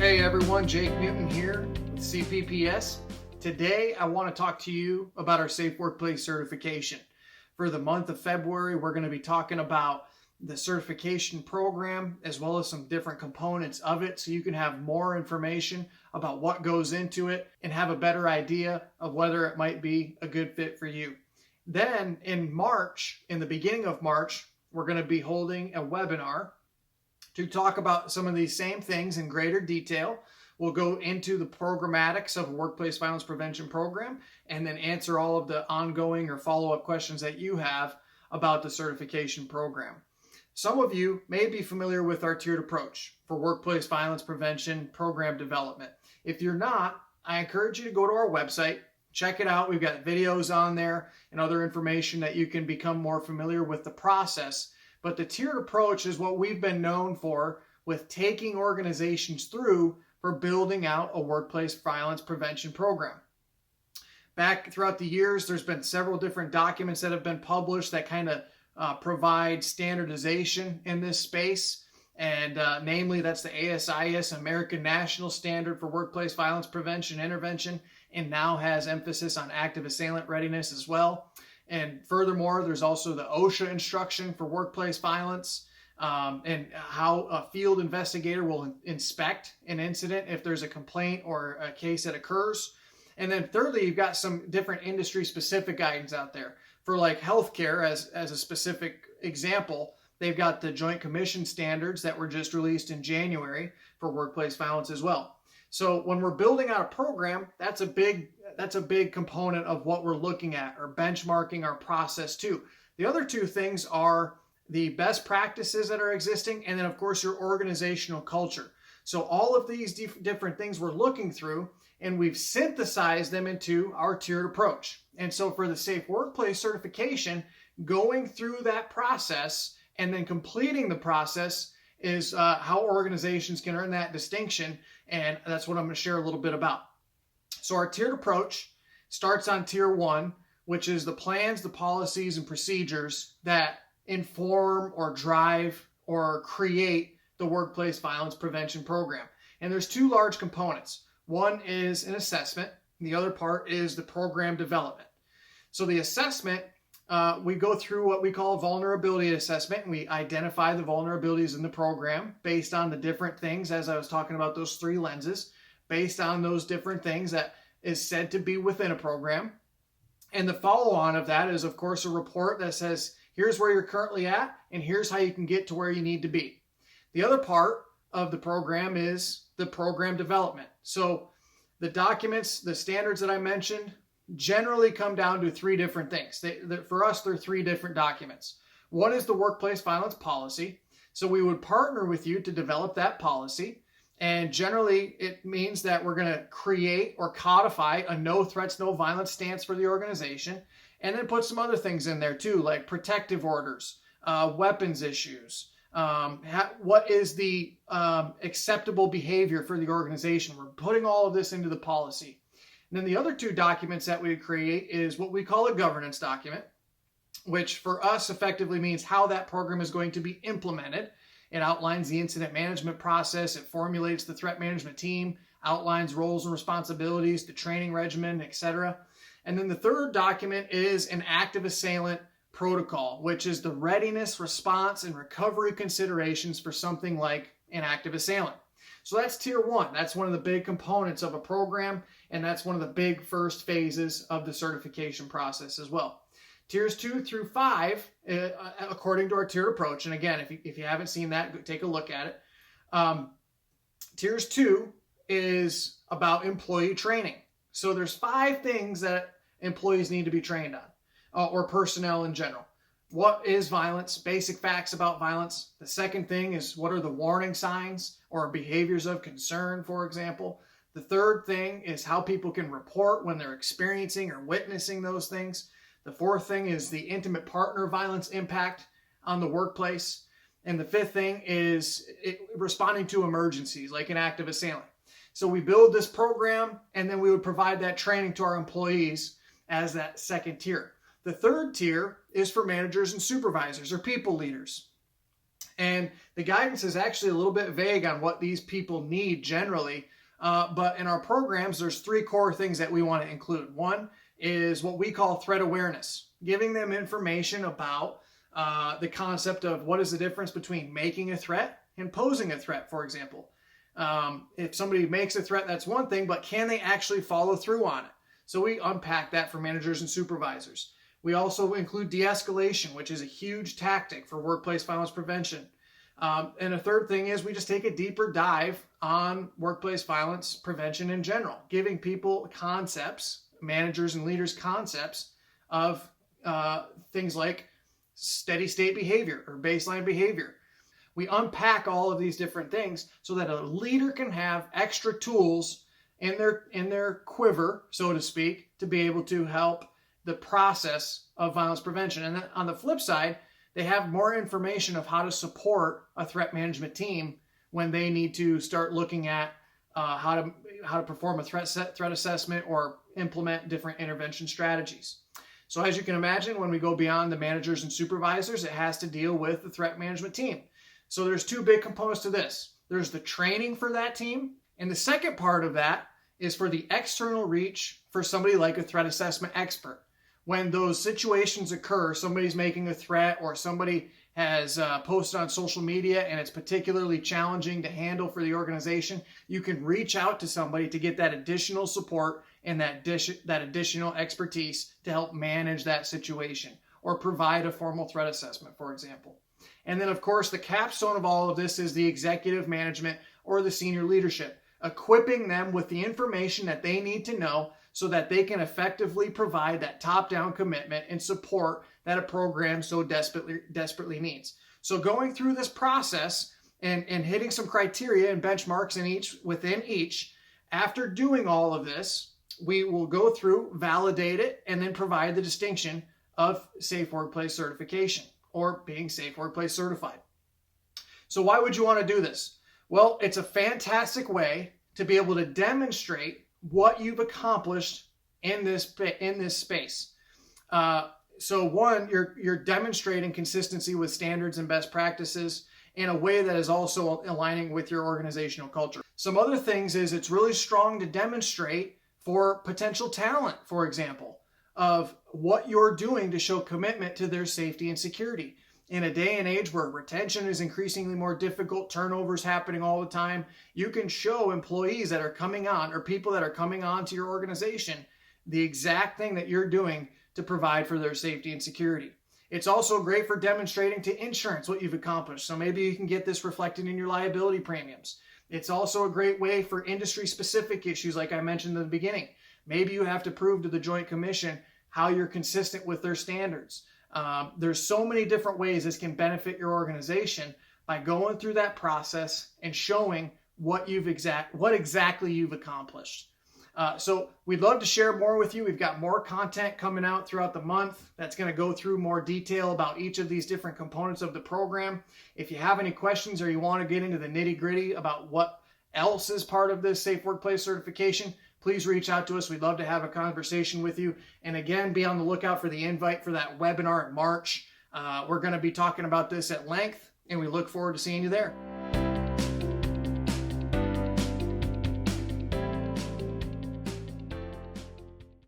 Hey everyone, Jake Newton here with CPPS. Today I want to talk to you about our Safe Workplace certification. For the month of February, we're going to be talking about the certification program as well as some different components of it so you can have more information about what goes into it and have a better idea of whether it might be a good fit for you. Then in March, in the beginning of March, we're going to be holding a webinar to talk about some of these same things in greater detail. We'll go into the programmatics of a workplace violence prevention program and then answer all of the ongoing or follow-up questions that you have about the certification program. Some of you may be familiar with our tiered approach for workplace violence prevention program development. If you're not, I encourage you to go to our website, check it out. We've got videos on there and other information that you can become more familiar with the process. But the tiered approach is what we've been known for with taking organizations through for building out a workplace violence prevention program. Back throughout the years, there's been several different documents that have been published that kind of provide standardization in this space. And namely, that's the asis, American National Standard for Workplace Violence Prevention Intervention, and now has emphasis on active assailant readiness as well. And furthermore, there's also the OSha instruction for workplace violence and how a field investigator will inspect an incident if there's a complaint or a case that occurs. And then thirdly, you've got some different industry-specific guidance out there. For like healthcare, as a specific example, they've got the Joint Commission standards that were just released in January for workplace violence as well. So when we're building out a program, that's a big component of what we're looking at, or benchmarking our process too. The other two things are the best practices that are existing, and then of course your organizational culture. So all of these different things we're looking through, and we've synthesized them into our tiered approach. And so for the Safe Workplace certification, going through that process and then completing the process is how organizations can earn that distinction, and that's what I'm going to share a little bit about. So our tiered approach starts on tier 1, which is the plans, the policies, and procedures that inform or drive or create the workplace violence prevention program. And there's two large components. One is an assessment, and the other part is the program development. So the assessment, we go through what we call a vulnerability assessment, and we identify the vulnerabilities in the program based on the different things, as I was talking about those 3 lenses, based on those different things that is said to be within a program. And the follow-on of that is, of course, a report that says, here's where you're currently at, and here's how you can get to where you need to be. The other part of the program is the program development. So the documents, the standards that I mentioned, generally come down to 3 different things. For us, they're 3 different documents. One is the workplace violence policy. So we would partner with you to develop that policy. And generally, it means that we're going to create or codify a no threats, no violence stance for the organization, and then put some other things in there too, like protective orders, weapons issues, what is the acceptable behavior for the organization. We're putting all of this into the policy. And then the other 2 documents that we create is what we call a governance document, which for us effectively means how that program is going to be implemented. It outlines the incident management process, it formulates the threat management team, outlines roles and responsibilities, the training regimen, etc. And then the third document is an active assailant protocol, which is the readiness, response, and recovery considerations for something like an active assailant. So that's tier 1. That's one of the big components of a program, and that's one of the big first phases of the certification process as well. Tiers 2 through 5, according to our tiered approach, and again, if you haven't seen that, go take a look at it. Tiers 2 is about employee training. So there's 5 things that employees need to be trained on, or personnel in general. What is violence? Basic facts about violence. The second thing is, what are the warning signs or behaviors of concern, for example. The third thing is how people can report when they're experiencing or witnessing those things. The fourth thing is the intimate partner violence impact on the workplace. And the fifth thing is responding to emergencies, like an active assailant. So we build this program, and then we would provide that training to our employees as that second tier. The third tier is for managers and supervisors, or people leaders. And the guidance is actually a little bit vague on what these people need generally. But in our programs, there's 3 core things that we want to include. One is what we call threat awareness, giving them information about the concept of what is the difference between making a threat and posing a threat, for example. If somebody makes a threat, that's one thing, but can they actually follow through on it? So we unpack that for managers and supervisors. We also include de-escalation, which is a huge tactic for workplace violence prevention. And a third thing is we just take a deeper dive on workplace violence prevention in general, giving people concepts, managers and leaders concepts of things like steady state behavior or baseline behavior. We unpack all of these different things so that a leader can have extra tools in their quiver, so to speak, to be able to help the process of violence prevention. And then on the flip side, they have more information of how to support a threat management team when they need to start looking at how to perform a threat assessment or implement different intervention strategies. So as you can imagine, when we go beyond the managers and supervisors, it has to deal with the threat management team. So there's 2 big components to this. There's the training for that team, and the second part of that is for the external reach for somebody like a threat assessment expert. When those situations occur, somebody's making a threat or somebody has posted on social media and it's particularly challenging to handle for the organization, you can reach out to somebody to get that additional support and that additional expertise to help manage that situation or provide a formal threat assessment, for example. And then, of course, the capstone of all of this is the executive management or the senior leadership, equipping them with the information that they need to know so that they can effectively provide that top-down commitment and support that a program so desperately needs. So going through this process and hitting some criteria and benchmarks within each, after doing all of this, we will go through, validate it, and then provide the distinction of Safe Workplace certification or being Safe Workplace certified. So why would you want to do this? Well, it's a fantastic way to be able to demonstrate what you've accomplished in this space. So one, you're demonstrating consistency with standards and best practices in a way that is also aligning with your organizational culture. Some other things is it's really strong to demonstrate for potential talent, for example, of what you're doing to show commitment to their safety and security. In a day and age where retention is increasingly more difficult, turnover is happening all the time, you can show employees that are coming on or people that are coming on to your organization the exact thing that you're doing to provide for their safety and security. It's also great for demonstrating to insurance what you've accomplished. So maybe you can get this reflected in your liability premiums. It's also a great way for industry-specific issues like I mentioned in the beginning. Maybe you have to prove to the Joint Commission how you're consistent with their standards. There's so many different ways this can benefit your organization by going through that process and showing what exactly you've accomplished. So we'd love to share more with you. We've got more content coming out throughout the month that's going to go through more detail about each of these different components of the program. If you have any questions or you want to get into the nitty-gritty about what else is part of this Safe Workplace certification, please reach out to us. We'd love to have a conversation with you. And again, be on the lookout for the invite for that webinar in March. We're going to be talking about this at length, and we look forward to seeing you there.